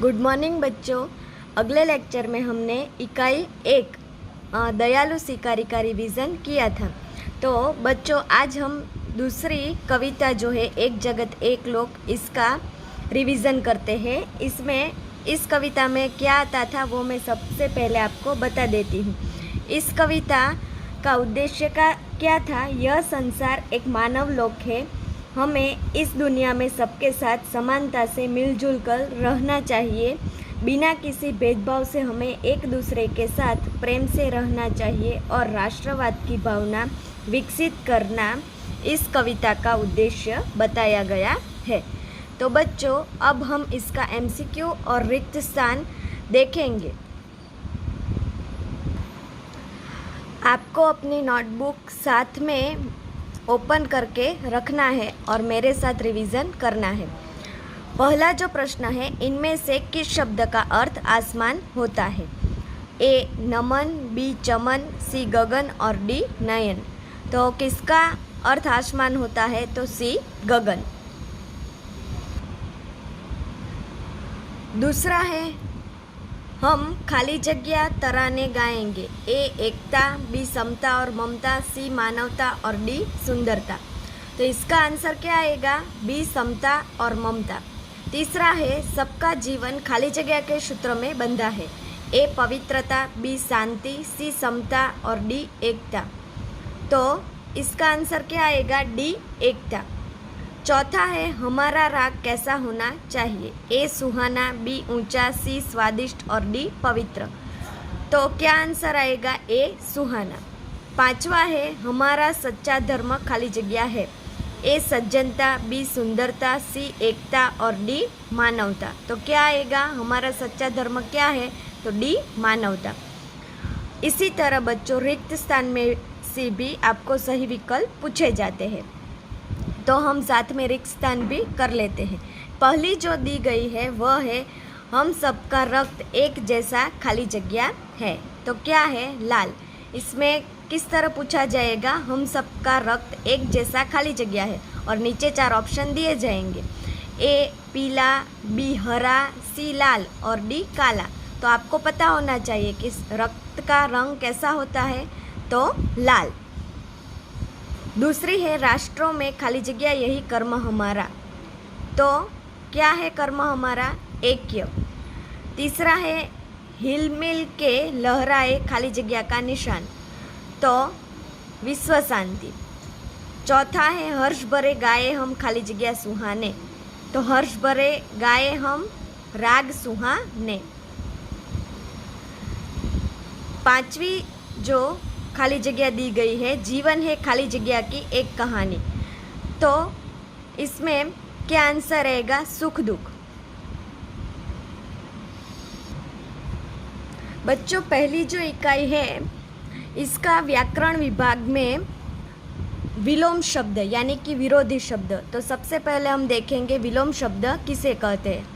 Good morning बच्चों। अगले lecture में हमने इकाई 1 दयालु शिकारी का रिवीजन किया था। तो बच्चों आज हम दूसरी कविता जो है एक जगत एक लोक, इसका रिवीजन करते हैं। इसमें इस कविता में क्या आता था वो मैं सबसे पहले आपको बता देती हूँ। इस कविता का उद्देश्य का क्या था? यह संसार एक मानव लोक है। हमें इस दुनिया में सबके साथ समानता से मिलजुल कर रहना चाहिए। बिना किसी भेदभाव से हमें एक दूसरे के साथ प्रेम से रहना चाहिए और राष्ट्रवाद की भावना विकसित करना इस कविता का उद्देश्य बताया गया है। तो बच्चों अब हम इसका एमसीक्यू और रिक्त स्थान देखेंगे। आपको अपनी नोटबुक साथ में ओपन करके रखना है और मेरे साथ रिवीजन करना है। पहला जो प्रश्न है, इनमें से किस शब्द का अर्थ आसमान होता है? ए नमन, बी चमन, सी गगन और डी नयन। तो किसका अर्थ आसमान होता है? तो सी गगन। दूसरा है, हम खाली जगह तराने गाएंगे। ए एकता, बी समता और ममता, सी मानवता और डी सुंदरता। तो इसका आंसर क्या आएगा? बी समता और ममता। तीसरा है, सबका जीवन खाली जगह के सूत्र में बंधा है। ए पवित्रता, बी शांति, सी समता और डी एकता। तो इसका आंसर क्या आएगा? डी एकता। चौथा है, हमारा राग कैसा होना चाहिए? ए सुहाना, बी ऊंचा, सी स्वादिष्ट और डी पवित्र। तो क्या आंसर आएगा? ए सुहाना। पांचवा है, हमारा सच्चा धर्म खाली जगह है। ए सज्जनता, बी सुंदरता, सी एकता और डी मानवता। तो क्या आएगा? हमारा सच्चा धर्म क्या है? तो डी मानवता। इसी तरह बच्चों रिक्त स्थान में से भी आपको सही विकल्प पूछे जाते हैं, तो हम साथ में रिक्त स्थान भी कर लेते हैं। पहली जो दी गई है वह है, हम सबका रक्त एक जैसा खाली जगह है। तो क्या है? लाल। इसमें किस तरह पूछा जाएगा? हम सबका रक्त एक जैसा खाली जगह है और नीचे 4 ऑप्शन दिए जाएंगे। ए पीला, बी हरा, सी लाल और डी काला। तो आपको पता होना चाहिए कि रक्त का रंग कैसा होता है, तो लाल। दूसरी है, राष्ट्रों में खाली जगह यही कर्म हमारा। तो क्या है कर्म हमारा? ऐक्य। तीसरा है, हिलमिल के लहराए खाली जगह का निशान। तो विश्व शांति। चौथा है, हर्ष भरे गाए हम खाली जगह सुहाने। तो हर्ष भरे गाए हम राग सुहाने। पांचवी जो खाली जगह दी गई है, जीवन है खाली जगह की एक कहानी। तो इसमें क्या आंसर रहेगा? सुख दुख। बच्चों पहली जो इकाई है, इसका व्याकरण विभाग में विलोम शब्द यानी कि विरोधी शब्द। तो सबसे पहले हम देखेंगे विलोम शब्द किसे कहते हैं।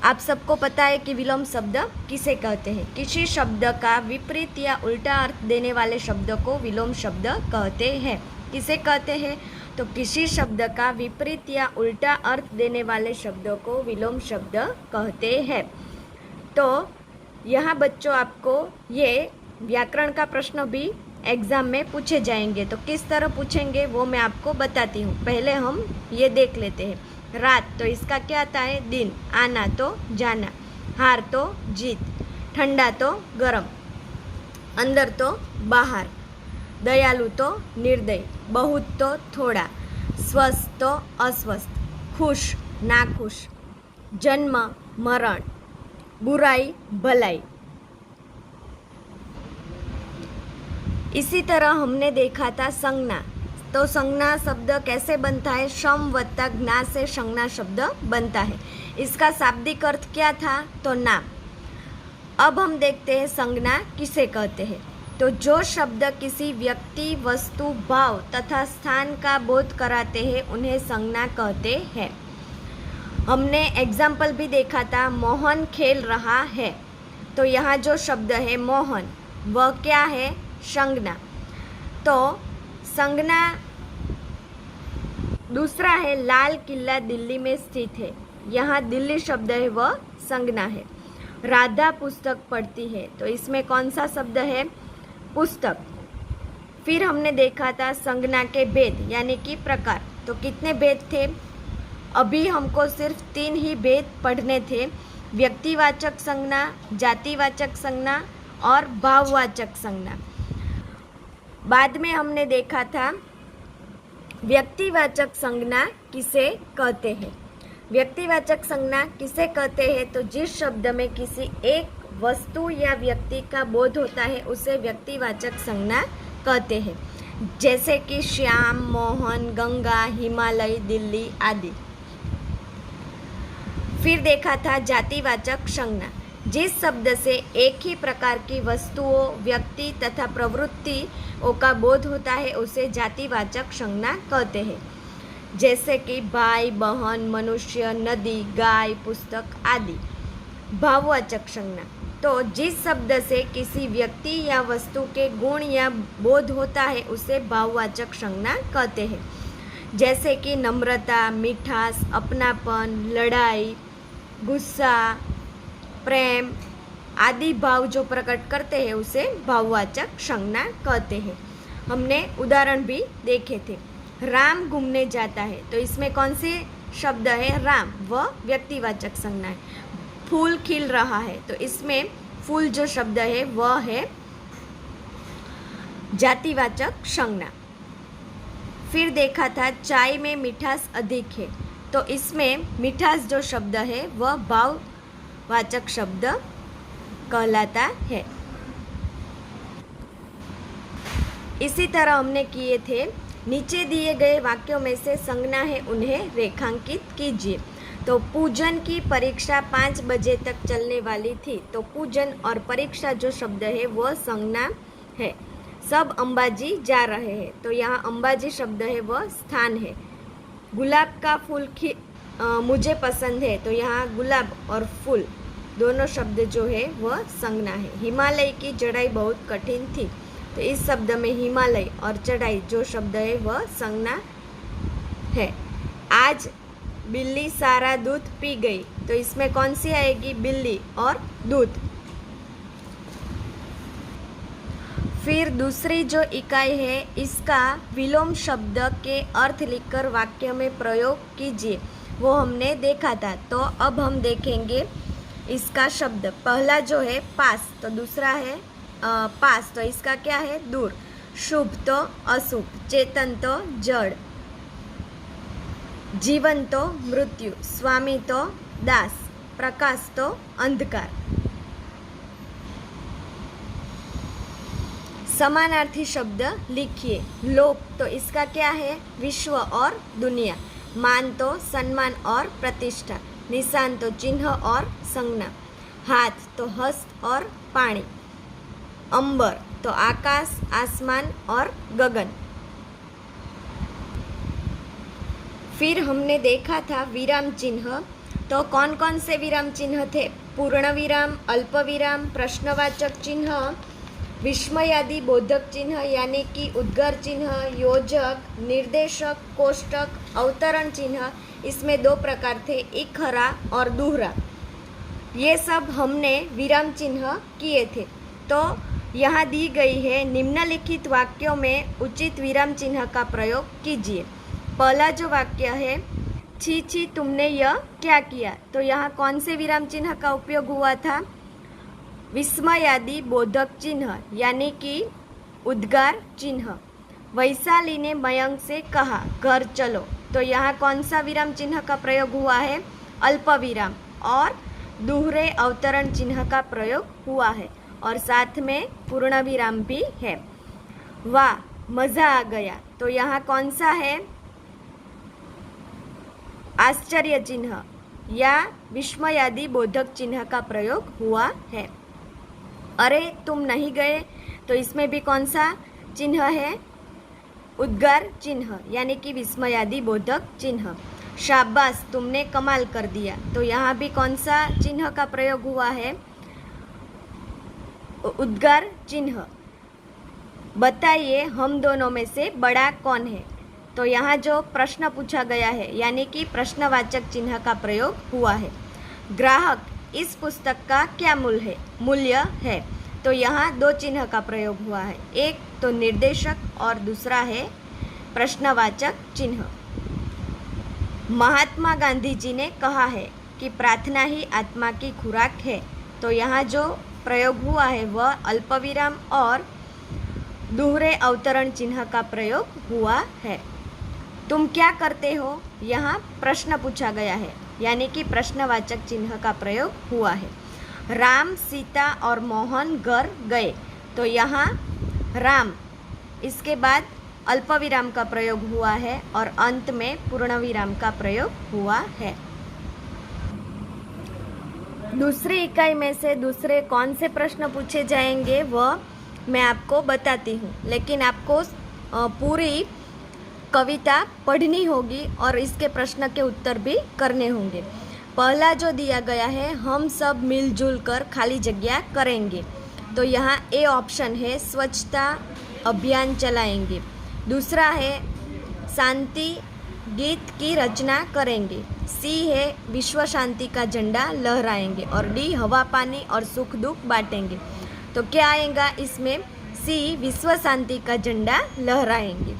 आप सबको पता है कि विलोम शब्द किसे कहते हैं? किसी शब्द का विपरीत या उल्टा अर्थ देने वाले शब्द को विलोम शब्द कहते हैं। किसे कहते हैं? तो किसी शब्द का विपरीत या उल्टा अर्थ देने वाले शब्द को विलोम शब्द कहते हैं। तो यहाँ बच्चों आपको ये व्याकरण का प्रश्न भी एग्जाम में पूछे जाएंगे। तो किस तरह पूछेंगे वो मैं आपको बताती हूँ। पहले हम ये देख लेते हैं। रात, तो इसका क्या आता है? दिन। आना तो जाना। हार तो जीत। ठंडा तो गरम। अंदर तो बाहर। दयालु तो निर्दयी। बहुत तो थोड़ा। स्वस्थ तो अस्वस्थ। खुश नाखुश। जन्म मरण। बुराई भलाई। इसी तरह हमने देखा था संज्ञा। तो संज्ञा शब्द कैसे बनता है? श्रम वत्ता ज्ञा से संज्ञा शब्द बनता है। इसका शाब्दिक अर्थ क्या था? तो नाम। अब हम देखते हैं संज्ञा किसे कहते हैं। तो जो शब्द किसी व्यक्ति, वस्तु, भाव तथा स्थान का बोध कराते हैं उन्हें संज्ञा कहते हैं। हमने एग्जाम्पल भी देखा था, मोहन खेल रहा है। तो यहाँ जो शब्द है मोहन, वह क्या है? संज्ञा। तो संज्ञा। दूसरा है, लाल किला दिल्ली में स्थित है। यहाँ दिल्ली शब्द है वह संज्ञा है। राधा पुस्तक पढ़ती है, तो इसमें कौन सा शब्द है? पुस्तक। फिर हमने देखा था संज्ञा के भेद यानी कि प्रकार। तो कितने भेद थे? अभी हमको सिर्फ 3 ही भेद पढ़ने थे, व्यक्तिवाचक संज्ञा, जातिवाचक संज्ञा और भाववाचक संज्ञा। बाद में हमने देखा था व्यक्तिवाचक संज्ञा किसे कहते हैं। व्यक्तिवाचक संज्ञा किसे कहते हैं? तो जिस शब्द में किसी एक वस्तु या व्यक्ति का बोध होता है उसे व्यक्तिवाचक संज्ञा कहते हैं, जैसे कि श्याम, मोहन, गंगा, हिमालय, दिल्ली आदि। फिर देखा था जातिवाचक संज्ञा, जिस शब्द से एक ही प्रकार की वस्तुओं, व्यक्ति तथा प्रवृत्तियों का बोध होता है उसे जातिवाचक संज्ञा कहते हैं, जैसे कि भाई, बहन, मनुष्य, नदी, गाय, पुस्तक आदि। भाववाचक संज्ञा, तो जिस शब्द से किसी व्यक्ति या वस्तु के गुण या बोध होता है उसे भाववाचक संज्ञा कहते हैं, जैसे कि नम्रता, मिठास, अपनापन, लड़ाई, गुस्सा, प्रेम आदि भाव जो प्रकट करते हैं उसे भाववाचक संज्ञा कहते हैं। हमने उदाहरण भी देखे थे। राम घूमने जाता है, तो इसमें कौन से शब्द है? राम, वह व्यक्तिवाचक संज्ञा है। फूल खिल रहा है, तो इसमें फूल जो शब्द है वह है जातिवाचक संज्ञा। फिर देखा था चाय में मिठास अधिक है, तो इसमें मिठास जो शब्द है वह भाववाचक शब्द कहलाता है। इसी तरह हमने किए थे, नीचे दिए गए वाक्यों में से संज्ञा है उन्हें रेखांकित कीजिए। तो पूजन की परीक्षा 5 बजे तक चलने वाली थी, तो पूजन और परीक्षा जो शब्द है वह संज्ञा है। सब अंबाजी जा रहे हैं, तो यहाँ अंबाजी शब्द है वह स्थान है। गुलाब का फूल मुझे पसंद है, तो यहाँ गुलाब और फूल दोनों शब्द जो है वह संज्ञा है। हिमालय की चढ़ाई बहुत कठिन थी, तो इस शब्द में हिमालय और चढ़ाई जो शब्द है वह संज्ञा है। आज बिल्ली सारा दूध पी गई, तो इसमें कौन सी आएगी? बिल्ली और दूध। फिर दूसरी जो इकाई है, इसका विलोम शब्द के अर्थ लिखकर वाक्य में प्रयोग कीजिए, वो हमने देखा था। तो अब हम देखेंगे इसका शब्द। पहला जो है पास, तो दूसरा है पास, तो इसका क्या है? दूर। शुभ तो अशुभ, चेतन तो जड़, जीवन तो मृत्यु, स्वामी तो दास, प्रकाश तो अंधकार। समानार्थी शब्द लिखिए। लोक, तो इसका क्या है? विश्व और दुनिया। मान तो सम्मान और प्रतिष्ठा। निशान तो चिन्ह और संज्ञा। हाथ तो हस्त और पानी। अंबर तो आकाश, आसमान और गगन। फिर हमने देखा था विराम चिन्ह। तो कौन कौन से विराम चिन्ह थे? पूर्ण विराम, अल्प विराम, प्रश्नवाचक चिन्ह, विस्मयादि बोधक चिन्ह यानी कि उद्गार चिन्ह, योजक, निर्देशक, कोष्टक, अवतरण चिन्ह। इसमें 2 प्रकार थे, इकहरा और दूहरा। ये सब हमने विराम चिन्ह किए थे। तो यहाँ दी गई है, निम्नलिखित वाक्यों में उचित विराम चिन्ह का प्रयोग कीजिए। पहला जो वाक्य है, छी छी तुमने यह क्या किया, तो यहाँ कौन से विराम चिन्ह का उपयोग हुआ था? विस्मयादि बोधक चिन्ह यानी कि उद्गार चिन्ह। वैशाली ने मयंक से कहा घर चलो, तो यहाँ कौन सा विराम चिन्ह का प्रयोग हुआ है? अल्प विराम और दूहरे अवतरण चिन्ह का प्रयोग हुआ है, और साथ में पूर्ण विराम भी है। वाह मज़ा आ गया, तो यहाँ कौन सा है? आश्चर्य चिन्ह या विस्मयादि बोधक चिन्ह का प्रयोग हुआ है। अरे तुम नहीं गए, तो इसमें भी कौन सा चिन्ह है? उद्गार चिन्ह यानी कि विस्मयादि बोधक चिन्ह। शाबाश तुमने कमाल कर दिया, तो यहाँ भी कौन सा चिन्ह का प्रयोग हुआ है? उद्गार चिन्ह। बताइए हम दोनों में से बड़ा कौन है, तो यहाँ जो प्रश्न पूछा गया है यानी कि प्रश्नवाचक चिन्ह का प्रयोग हुआ है। ग्राहक इस पुस्तक का क्या मूल्य है। तो यहाँ दो चिन्ह का प्रयोग हुआ है, एक तो निर्देशक और दूसरा है प्रश्नवाचक चिन्ह। महात्मा गांधी जी ने कहा है कि प्रार्थना ही आत्मा की खुराक है। तो यहाँ जो प्रयोग हुआ है वह अल्पविराम और दोहरे अवतरण चिन्ह का प्रयोग हुआ है। तुम क्या करते हो, यहाँ प्रश्न पूछा गया है, यानी कि प्रश्नवाचक चिन्ह का प्रयोग हुआ है। राम, सीता और मोहन घर गए। तो यहाँ राम, इसके बाद अल्पविराम का प्रयोग हुआ है और अंत में पूर्ण विराम का प्रयोग हुआ है। दूसरी इकाई में से दूसरे कौन से प्रश्न पूछे जाएंगे वह मैं आपको बताती हूँ, लेकिन आपको पूरी कविता पढ़नी होगी और इसके प्रश्न के उत्तर भी करने होंगे। पहला जो दिया गया है, हम सब मिलजुल कर खाली जगह करेंगे। तो यहाँ ए ऑप्शन है, स्वच्छता अभियान चलाएंगे। दूसरा है शांति गीत की रचना करेंगे। सी है विश्व शांति का झंडा लहराएंगे। और डी हवा पानी और सुख दुख बांटेंगे। तो क्या आएगा इसमें, सी विश्व शांति का झंडा लहराएंगे।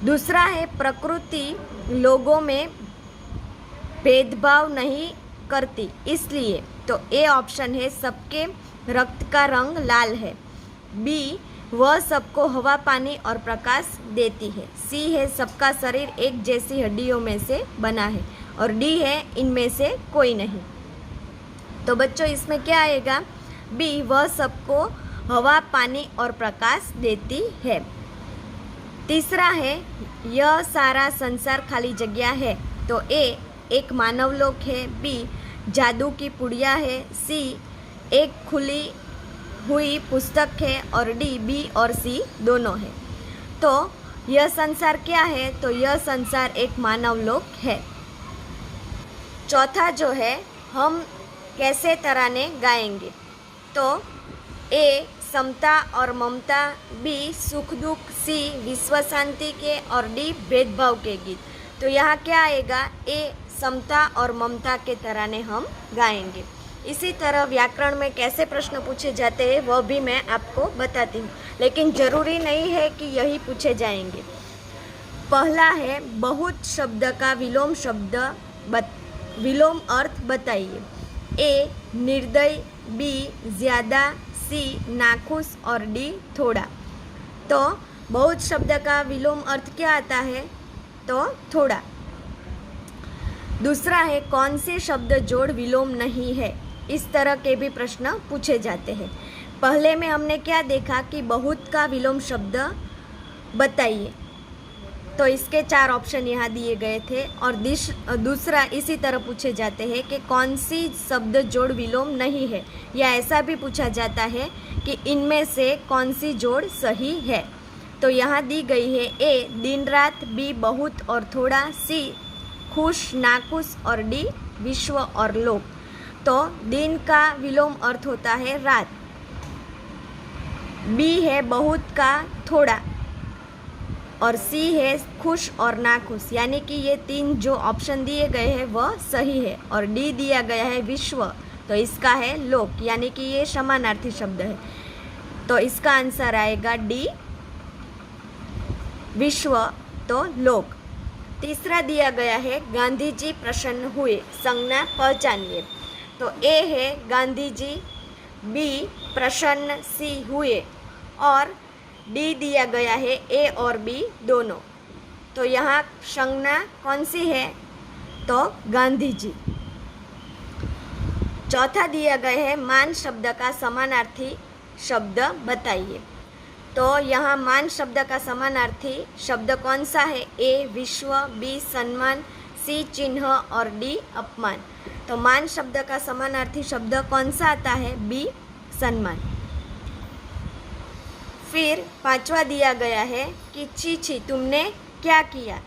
दूसरा है प्रकृति लोगों में भेदभाव नहीं करती इसलिए। तो ए ऑप्शन है सबके रक्त का रंग लाल है। बी वह सबको हवा पानी और प्रकाश देती है। सी है सबका शरीर एक जैसी हड्डियों में से बना है। और डी है इनमें से कोई नहीं। तो बच्चों इसमें क्या आएगा, बी वह सबको हवा पानी और प्रकाश देती है। तीसरा है यह सारा संसार खाली जगह है। तो ए एक मानवलोक है। बी जादू की पुड़िया है। सी एक खुली हुई पुस्तक है। और डी बी और सी दोनों है। तो यह संसार क्या है, तो यह संसार एक मानवलोक है। चौथा जो है, हम कैसे तराने गाएंगे। तो ए समता और ममता, बी सुख दुख, सी विश्व शांति के और डी भेदभाव के गीत। तो यहाँ क्या आएगा, ए समता और ममता के तराने हम गाएंगे। इसी तरह व्याकरण में कैसे प्रश्न पूछे जाते हैं वह भी मैं आपको बताती हूँ, लेकिन ज़रूरी नहीं है कि यही पूछे जाएंगे। पहला है बहुत शब्द का विलोम अर्थ बताइए। ए निर्दय, बी ज़्यादा, सी नाखुश और डी थोड़ा। तो बहुत शब्द का विलोम अर्थ क्या आता है, तो थोड़ा। दूसरा है कौन से शब्द जोड़ विलोम नहीं है। इस तरह के भी प्रश्न पूछे जाते हैं। पहले में हमने क्या देखा कि बहुत का विलोम शब्द बताइए। तो इसके 4 ऑप्शन यहाँ दिए गए थे। और दूसरा इसी तरह पूछे जाते हैं कि कौन सी शब्द जोड़ विलोम नहीं है, या ऐसा भी पूछा जाता है कि इनमें से कौन सी जोड़ सही है। तो यहाँ दी गई है ए दिन रात, बी बहुत और थोड़ा, सी खुश नाखुश और डी विश्व और लोक। तो दिन का विलोम अर्थ होता है रात, बी है बहुत का थोड़ा, और सी है खुश और नाखुश। यानी कि ये 3 जो ऑप्शन दिए गए हैं वह सही है। और डी दिया गया है विश्व, तो इसका है लोक, यानी कि ये समानार्थी शब्द है। तो इसका आंसर आएगा डी विश्व, तो लोक। तीसरा दिया गया है गांधी जी प्रसन्न हुए, संज्ञा पहचानिए। तो ए है गांधी जी, बी प्रसन्न, सी हुए, और डी दिया गया है ए और बी दोनों। तो यहाँ संज्ञा कौन सी है, तो गांधी जी। चौथा दिया गया है मान शब्द का समानार्थी शब्द बताइए। तो यहाँ मान शब्द का समानार्थी शब्द कौन सा है, ए विश्व, बी सम्मान, सी चिन्ह और डी अपमान। तो मान शब्द का समानार्थी शब्द कौन सा आता है, बी सम्मान। फिर 5वां दिया गया है कि छी छी तुमने क्या किया।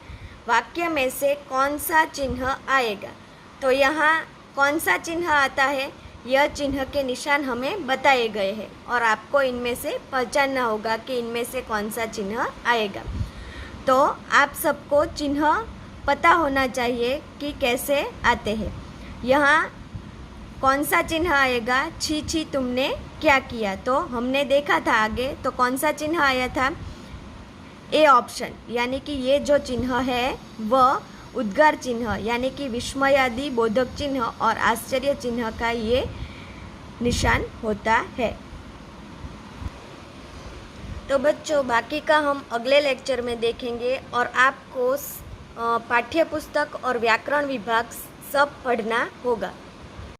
वाक्य में से कौन सा चिन्ह आएगा। तो यहाँ कौन सा चिन्ह आता है, यह चिन्ह के निशान हमें बताए गए हैं और आपको इनमें से पहचानना होगा कि इनमें से कौन सा चिन्ह आएगा। तो आप सबको चिन्ह पता होना चाहिए कि कैसे आते हैं। यहाँ कौन सा चिन्ह आएगा? छी छी तुमने क्या किया। तो हमने देखा था आगे, तो कौन सा चिन्ह आया था? ए ऑप्शन, यानी कि ये जो चिन्ह है वह उद्गार चिन्ह यानी कि विस्मयादि बोधक चिन्ह और आश्चर्य चिन्ह का ये निशान होता है। तो बच्चों, बाकी का हम अगले लेक्चर में देखेंगे और आपको पाठ्य पुस्तक और व्याकरण विभाग सब पढ़ना होगा।